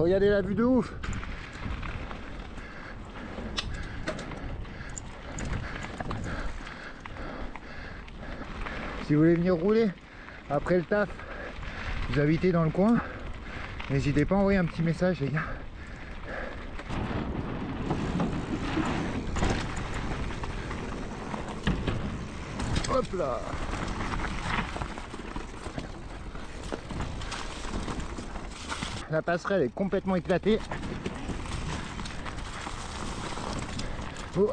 regardez la vue de ouf. Si vous voulez venir rouler après le taf, vous habitez dans le coin, n'hésitez pas à envoyer un petit message les gars. Hop là. La passerelle est complètement éclatée. Oh,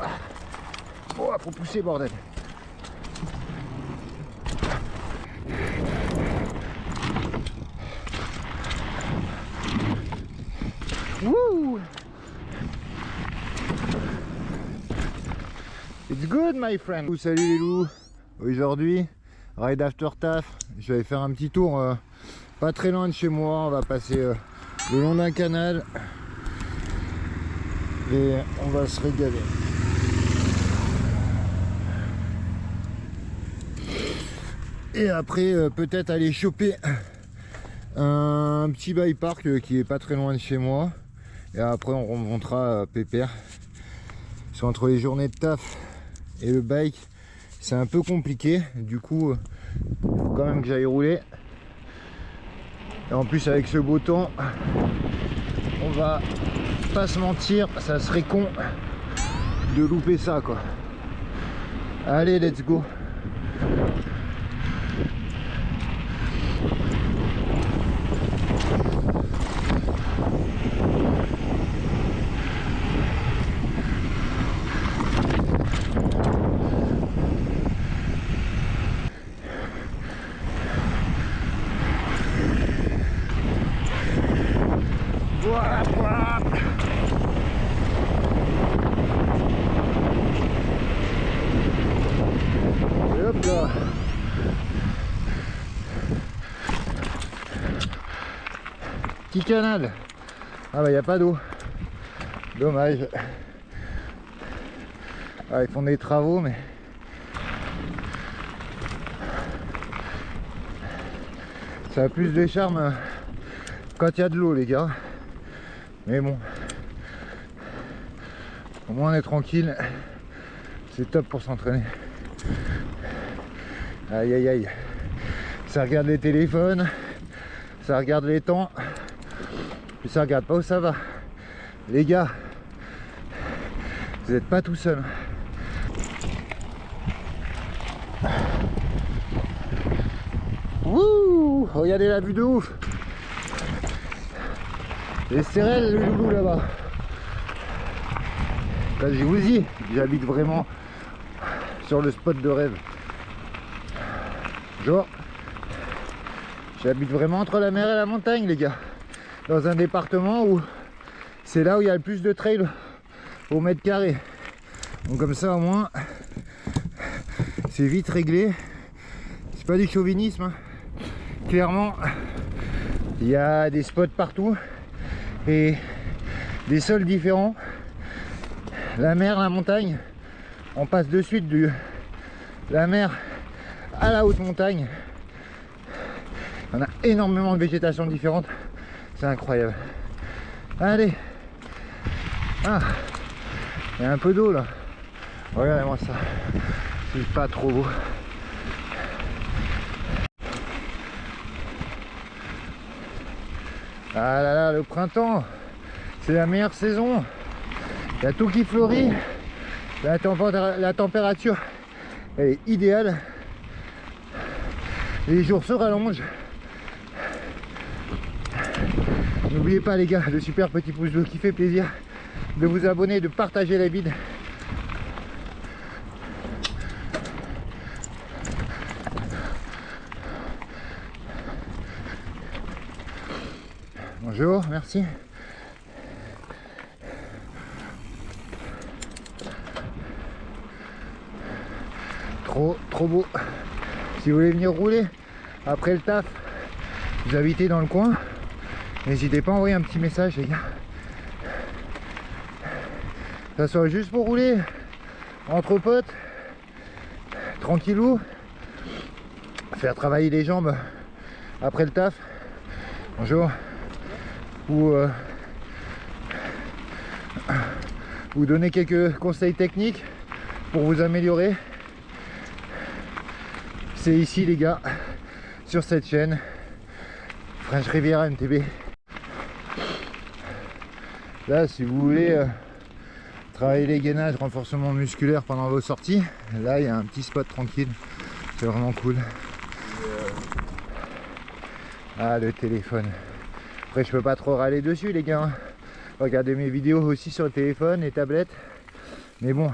oh, faut pousser bordel. Wouh! It's good my friend. Salut les loups. Aujourd'hui, ride after taf. Je vais faire un petit tour pas très loin de chez moi. On va passer le long d'un canal et on va se régaler. Et après peut-être aller choper un petit bike park qui est pas très loin de chez moi. Et après on remontera pépère. Parce qu'entre les journées de taf et le bike, c'est un peu compliqué. Du coup, il faut quand même que j'aille rouler. Et en plus avec ce beau temps, on va pas se mentir, ça serait con de louper ça quoi. Allez, let's go. Et hop là. Petit canal. Ah bah il n'y a pas d'eau. Dommage. Ah, ils font des travaux mais ça a plus de charme quand il y a de l'eau les gars. Mais bon, au moins on est tranquille. C'est top pour s'entraîner. Aïe aïe aïe. Ça regarde les téléphones, ça regarde les temps, puis ça regarde pas où ça va. Les gars, vous n'êtes pas tout seul. Wouh, regardez la vue de ouf. Les Sérelles, le loulou là-bas. Là, je vous dis, j'habite vraiment sur le spot de rêve. Genre, j'habite vraiment entre la mer et la montagne, les gars. Dans un département où c'est là où il y a le plus de trail au mètre carré. Donc comme ça, au moins, c'est vite réglé. C'est pas du chauvinisme, hein. Clairement, il y a des spots partout et des sols différents. La mer, la montagne, on passe de suite de la mer à la haute montagne. On a énormément de végétation différente, c'est incroyable. Allez, ah, il y a un peu d'eau là. Regardez-moi ça, c'est pas trop beau. Ah là là, le printemps, c'est la meilleure saison. Il y a tout qui fleurit. La température elle est idéale. Les jours se rallongent. N'oubliez pas les gars, le super petit pouce bleu qui fait plaisir, de vous abonner, de partager la vidéo. Bonjour, merci. Trop beau. Si vous voulez venir rouler après le taf, vous habitez dans le coin, n'hésitez pas à envoyer un petit message les gars. Ça soit juste pour rouler entre potes, tranquillou, faire travailler les jambes après le taf. Bonjour. Ou vous donner quelques conseils techniques pour vous améliorer. C'est ici les gars, sur cette chaîne French Riviera MTB. Là si vous voulez travailler les gainages, renforcement musculaire pendant vos sorties, là il y a un petit spot tranquille, c'est vraiment cool. Ah le téléphone, après je peux pas trop râler dessus les gars, regardez mes vidéos aussi sur le téléphone et tablettes, mais bon,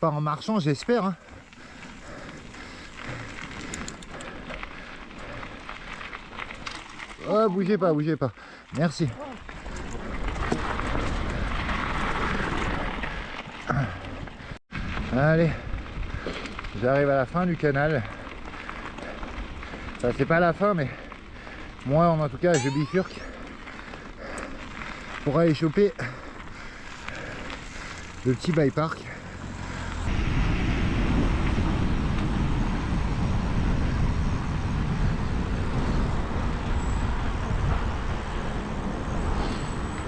pas en marchant j'espère hein. Oh bougez pas, merci. Allez, j'arrive à la fin du canal. Ça c'est pas la fin mais moi en tout cas je bifurque pour aller choper le petit bike park.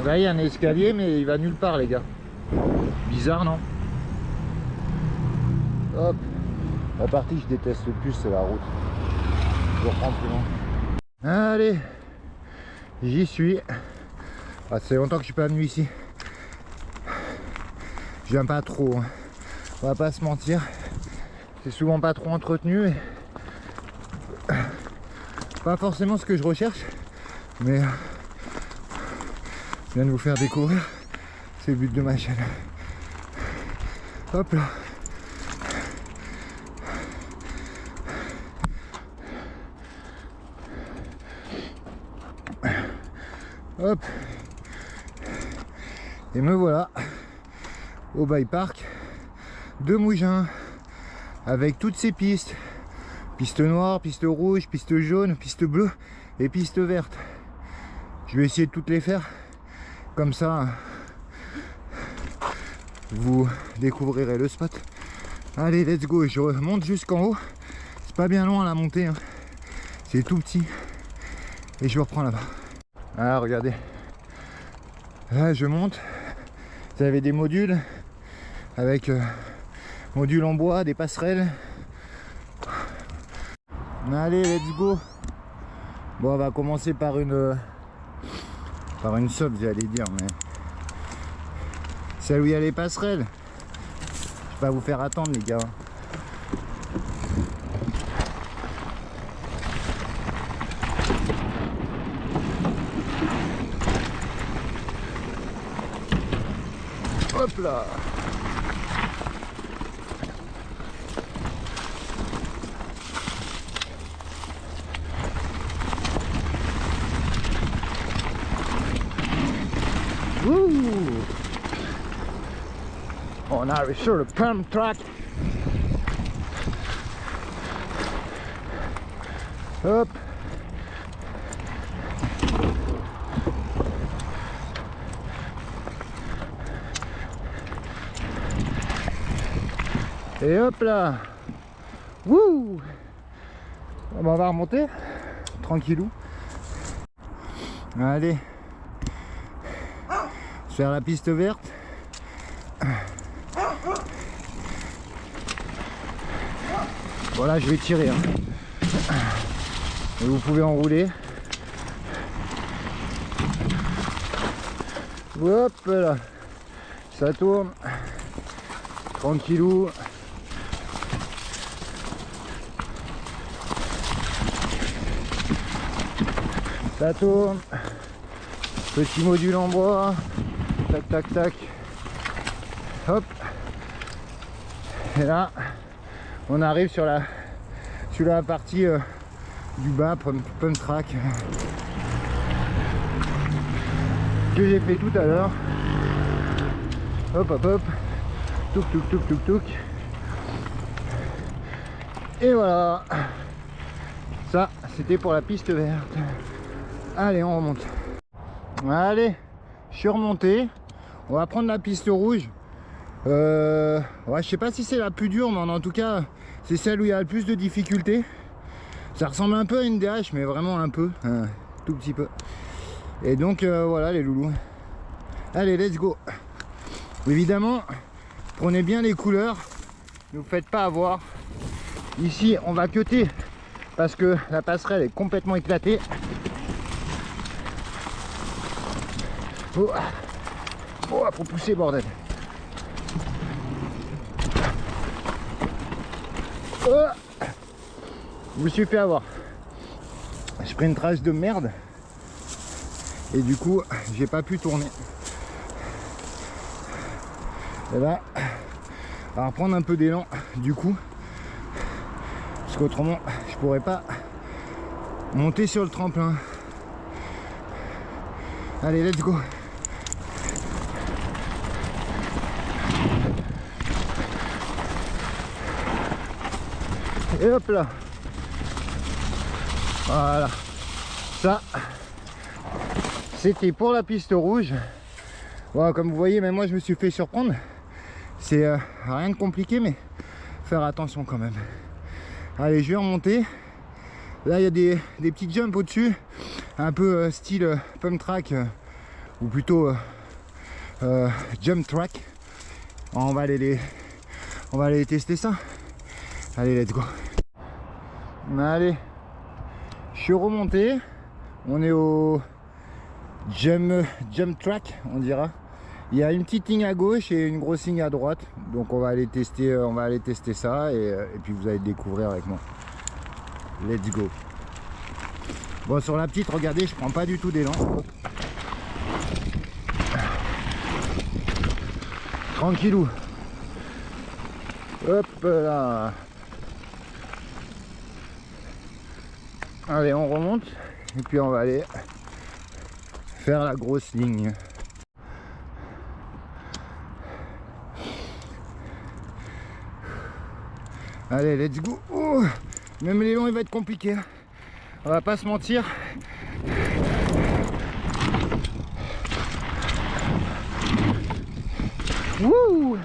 Là il y a un escalier mais il va nulle part les gars. Bizarre non? Hop, la partie que je déteste le plus c'est la route. Je reprends plus loin. Allez, j'y suis. Ah, c'est longtemps que je suis pas venu ici. Je viens pas trop, hein. On va pas se mentir. C'est souvent pas trop entretenu. Et... pas forcément ce que je recherche. Mais je viens de vous faire découvrir. C'est le but de ma chaîne. Hop là. Hop, et me voilà au bike park de Mougins avec toutes ces pistes, piste noire, piste rouge, piste jaune, piste bleue et piste verte. Je vais essayer de toutes les faire, comme ça vous découvrirez le spot. Allez, let's go, je remonte jusqu'en haut, c'est pas bien loin la montée hein. C'est tout petit et je reprends là-bas. Ah regardez, là je monte, vous avez des modules avec modules en bois, des passerelles. Allez let's go. Bon on va commencer par une sub j'allais dire, mais celle où il y a les passerelles. Je vais pas vous faire attendre les gars. Hop là. Wouh. On arrive sur le pump track. Hop. Et hop là. Wouh. On va remonter tranquillou. Allez, faire la piste verte. Voilà, je vais tirer hein. Et vous pouvez enrouler. Hop là, ça tourne tranquillou. Ça tourne. Petit module en bois. Tac tac tac. Hop. Et là on arrive sur la partie du bas, pump track que j'ai fait tout à l'heure. Hop hop hop. Touk touk touk touk touk. Et voilà. Ça c'était pour la piste verte. Allez on remonte. Allez, je suis remonté. On va prendre la piste rouge. Ouais, je sais pas si c'est la plus dure, mais en tout cas c'est celle où il y a le plus de difficultés. Ça ressemble un peu à une DH, mais vraiment un peu, tout petit peu. Et donc voilà les loulous. Allez, let's go. Évidemment, prenez bien les couleurs, ne vous faites pas avoir. Ici on va cutter parce que la passerelle est complètement éclatée. Oh, oh, faut pousser bordel. Oh, je me suis fait avoir. J'ai pris une trace de merde et du coup j'ai pas pu tourner. Et là, on va reprendre un peu d'élan du coup, parce qu'autrement je pourrais pas monter sur le tremplin. Allez, let's go. Et hop là. Voilà. Ça, c'était pour la piste rouge. Voilà, comme vous voyez, même moi je me suis fait surprendre. C'est rien de compliqué, mais faire attention quand même. Allez, je vais remonter. Là, il y a des petits jumps au-dessus, un peu style pump track, ou plutôt jump track. On va aller tester ça. Allez, let's go. Allez, je suis remonté. On est au jump track, on dira. Il y a une petite ligne à gauche et une grosse ligne à droite. Donc on va aller tester ça et puis vous allez découvrir avec moi. Let's go. Bon, sur la petite, regardez, je prends pas du tout d'élan. Tranquillou. Hop là. Allez, on remonte et puis on va aller faire la grosse ligne. Allez, let's go. Oh, même l'élan il va être compliqué. On va pas se mentir. Woo!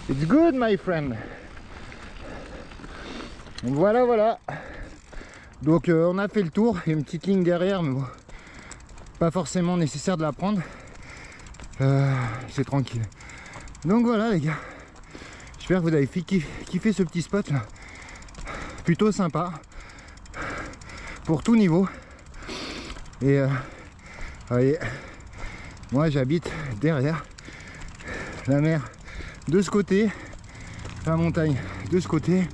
It's good, my friend. Voilà, voilà. Donc on a fait le tour. Il y a une petite ligne derrière, mais bon, pas forcément nécessaire de la prendre. C'est tranquille. Donc voilà les gars, j'espère que vous avez kiffé ce petit spot là, plutôt sympa pour tout niveau. Et vous voyez, moi j'habite derrière la mer de ce côté, la montagne de ce côté.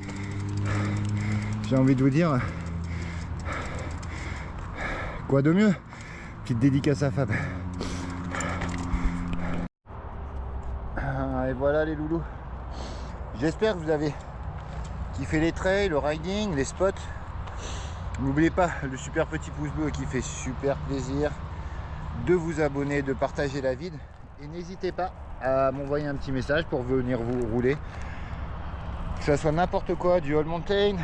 J'ai envie de vous dire, quoi de mieux? Petite dédicace à Fab. Et voilà les loulous, j'espère que vous avez kiffé les trails, le riding, les spots. N'oubliez pas le super petit pouce bleu qui fait super plaisir, de vous abonner, de partager la vidéo et n'hésitez pas à m'envoyer un petit message pour venir vous rouler, que ce soit n'importe quoi, du all mountain,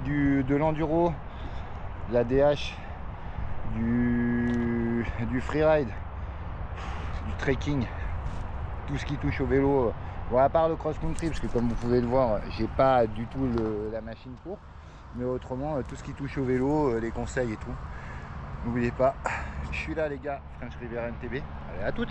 de l'enduro, de la DH, du freeride, du trekking, tout ce qui touche au vélo. Bon, à part le cross country, parce que comme vous pouvez le voir, j'ai pas du tout la machine pour, mais autrement tout ce qui touche au vélo, les conseils et tout, n'oubliez pas, je suis là les gars, French Riviera NTB. Allez, à toutes.